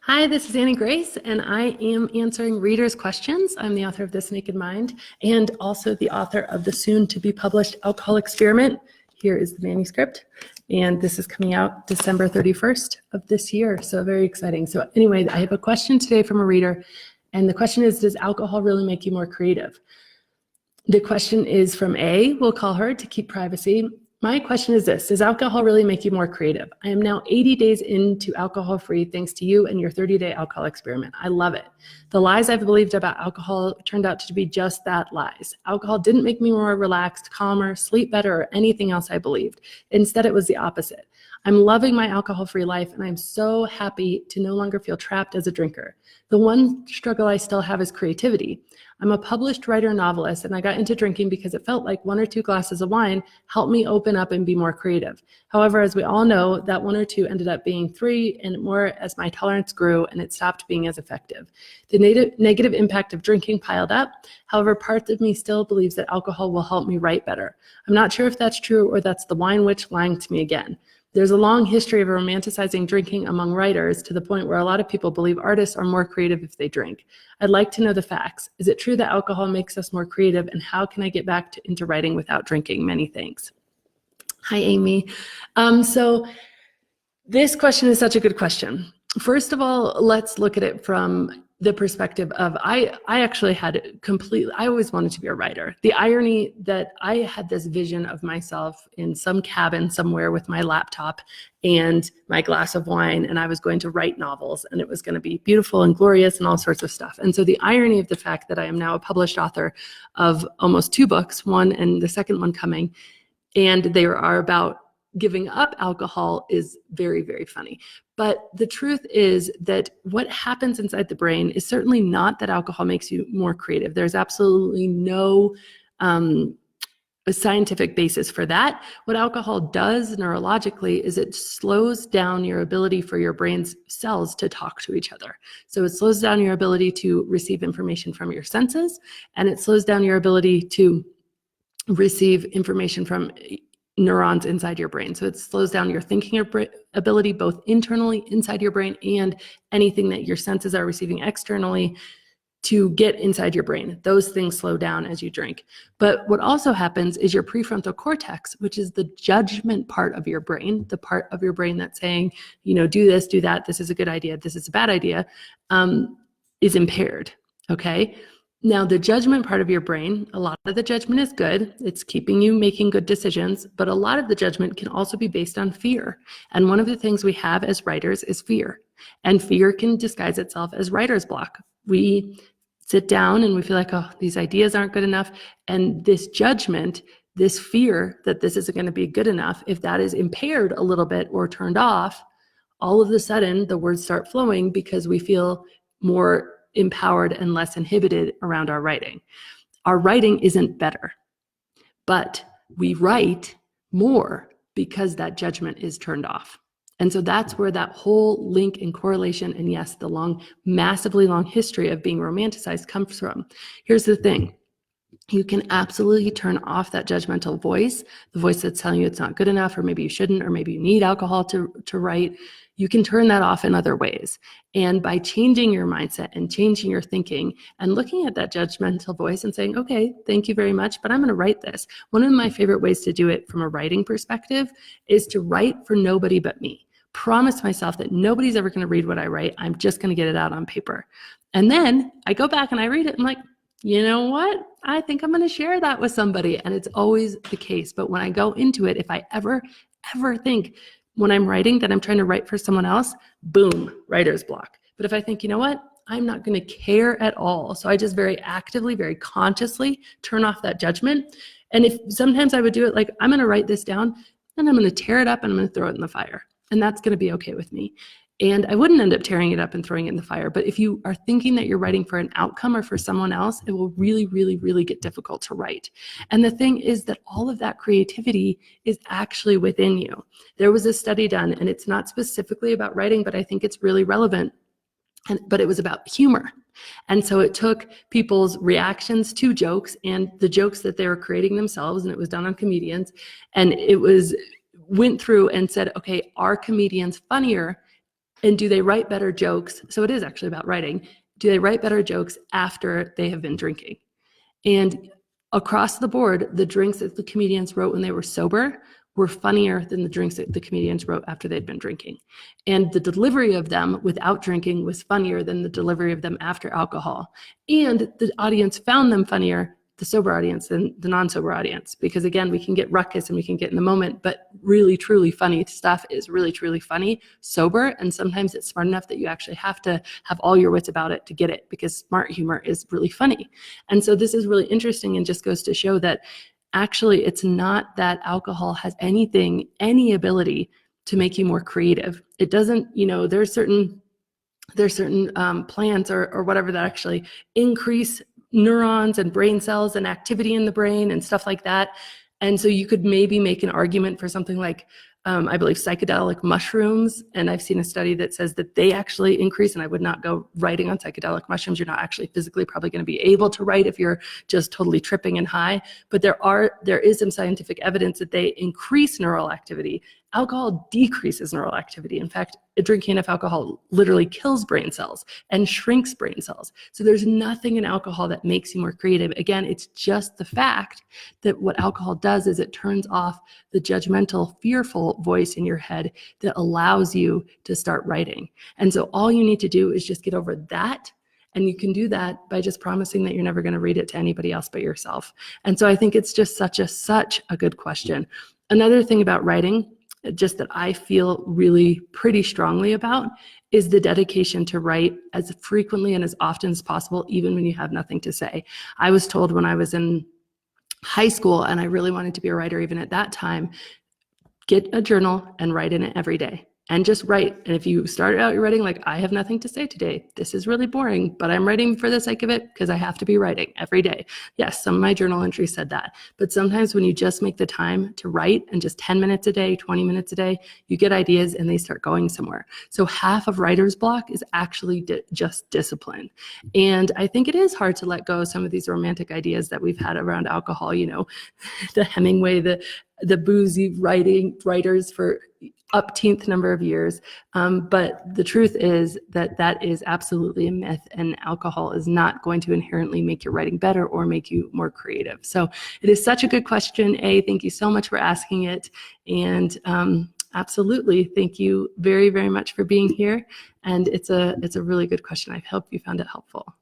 Hi, this is Annie Grace, and I am answering readers' questions. I'm the author of This Naked Mind and also the author of the soon-to-be-published Alcohol Experiment. Here is the manuscript, and this is coming out December 31st of this year, so very exciting. So anyway, I have a question today from a reader, and the question is, does alcohol really make you more creative? The question is from A, we'll call her to keep privacy. My question is this: does alcohol really make you more creative? I am now 80 days into alcohol-free thanks to you and your 30-day alcohol experiment. I love it. The lies I've believed about alcohol turned out to be just that, lies. Alcohol didn't make me more relaxed, calmer, sleep better, or anything else I believed. Instead, it was the opposite. I'm loving my alcohol-free life, and I'm so happy to no longer feel trapped as a drinker. The one struggle I still have is creativity. I'm a published writer novelist, and I got into drinking because it felt like 1 or 2 glasses of wine helped me open up and be more creative. However, as we all know, that 1 or 2 ended up being 3 and more as my tolerance grew and it stopped being as effective. The negative impact of drinking piled up. However, part of me still believes that alcohol will help me write better. I'm not sure if that's true or that's the wine witch lying to me again. There's a long history of romanticizing drinking among writers to the point where a lot of people believe artists are more creative if they drink. I'd like to know the facts. Is it true that alcohol makes us more creative, and how can I get back into writing without drinking? Many thanks. Hi, Amy. So this question is such a good question. First of all, let's look at it from the perspective of I actually had I always wanted to be a writer. The irony that I had this vision of myself in some cabin somewhere with my laptop and my glass of wine, and I was going to write novels, and it was going to be beautiful and glorious and all sorts of stuff. And so the irony of the fact that I am now a published author of almost 2 books, one and the second one coming, and they are about giving up alcohol is very, very funny. But the truth is that what happens inside the brain is certainly not that alcohol makes you more creative. There's absolutely no scientific basis for that. What alcohol does neurologically is it slows down your ability for your brain's cells to talk to each other. So it slows down your ability to receive information from your senses, and it slows down your ability to receive information from neurons inside your brain. So it slows down your thinking ability, both internally inside your brain and anything that your senses are receiving externally to get inside your brain. Those things slow down as you drink. But what also happens is your prefrontal cortex, which is the judgment part of your brain, the part of your brain that's saying, do this, do that, this is a good idea, this is a bad idea, is impaired, okay? Now, the judgment part of your brain, a lot of the judgment is good. It's keeping you making good decisions, but a lot of the judgment can also be based on fear. And one of the things we have as writers is fear. And fear can disguise itself as writer's block. We sit down and we feel like, oh, these ideas aren't good enough. And this judgment, this fear that this isn't going to be good enough, if that is impaired a little bit or turned off, all of a sudden the words start flowing because we feel more empowered and less inhibited around our writing. Our writing isn't better, but we write more because that judgment is turned off. And so that's where that whole link and correlation, and yes, the massively long history of being romanticized comes from. Here's the thing. You can absolutely turn off that judgmental voice, the voice that's telling you it's not good enough, or maybe you shouldn't, or maybe you need alcohol to write. You can turn that off in other ways. And by changing your mindset and changing your thinking and looking at that judgmental voice and saying, okay, thank you very much, but I'm going to write this. One of my favorite ways to do it from a writing perspective is to write for nobody but me. Promise myself that nobody's ever going to read what I write. I'm just going to get it out on paper. And then I go back and I read it and I'm like, you know what? I think I'm going to share that with somebody. And it's always the case. But when I go into it, if I ever think when I'm writing that I'm trying to write for someone else, boom, writer's block. But if I think, you know what? I'm not going to care at all. So I just very actively, very consciously turn off that judgment. And if sometimes I would do it like, I'm going to write this down and I'm going to tear it up and I'm going to throw it in the fire. And that's going to be okay with me. And I wouldn't end up tearing it up and throwing it in the fire. But if you are thinking that you're writing for an outcome or for someone else, it will really, really, really get difficult to write. And the thing is that all of that creativity is actually within you. There was a study done, and it's not specifically about writing, but I think it's really relevant. But it was about humor. And so it took people's reactions to jokes and the jokes that they were creating themselves, and it was done on comedians. And it went through and said, okay, are comedians funnier And do they write better jokes? So it is actually about writing. Do they write better jokes after they have been drinking? And across the board, the drinks that the comedians wrote when they were sober were funnier than the drinks that the comedians wrote after they'd been drinking. And the delivery of them without drinking was funnier than the delivery of them after alcohol. And the audience found them funnier, the sober audience, than the non-sober audience. Because again, we can get ruckus and we can get in the moment, but really, truly funny stuff is really, truly funny sober. And sometimes it's smart enough that you actually have to have all your wits about it to get it, because smart humor is really funny. And so this is really interesting and just goes to show that actually it's not that alcohol has any ability to make you more creative. It doesn't, there's certain plants or whatever that actually increase neurons and brain cells and activity in the brain and stuff like that. And so you could maybe make an argument for something like, I believe, psychedelic mushrooms. And I've seen a study that says that they actually increase, and I would not go writing on psychedelic mushrooms. You're not actually physically probably going to be able to write if you're just totally tripping and high. But there is some scientific evidence that they increase neural activity. Alcohol decreases neural activity. In fact, drinking enough alcohol literally kills brain cells and shrinks brain cells. So there's nothing in alcohol that makes you more creative. Again, it's just the fact that what alcohol does is it turns off the judgmental, fearful voice in your head that allows you to start writing. And so all you need to do is just get over that. And you can do that by just promising that you're never going to read it to anybody else but yourself. And so I think it's just such a good question. Another thing about writing, just that I feel really pretty strongly about, is the dedication to write as frequently and as often as possible, even when you have nothing to say. I was told when I was in high school, and I really wanted to be a writer even at that time, get a journal and write in it every day. And just write. And if you start out your writing like, I have nothing to say today, this is really boring, but I'm writing for the sake of it because I have to be writing every day. Yes, some of my journal entries said that. But sometimes when you just make the time to write, and just 10 minutes a day, 20 minutes a day, you get ideas and they start going somewhere. So half of writer's block is actually just discipline. And I think it is hard to let go of some of these romantic ideas that we've had around alcohol, the Hemingway, the boozy writers for upteenth number of years. But the truth is that is absolutely a myth, and alcohol is not going to inherently make your writing better or make you more creative. So it is such a good question. Thank you so much for asking it. And absolutely, thank you very, very much for being here. And it's a really good question. I hope you found it helpful.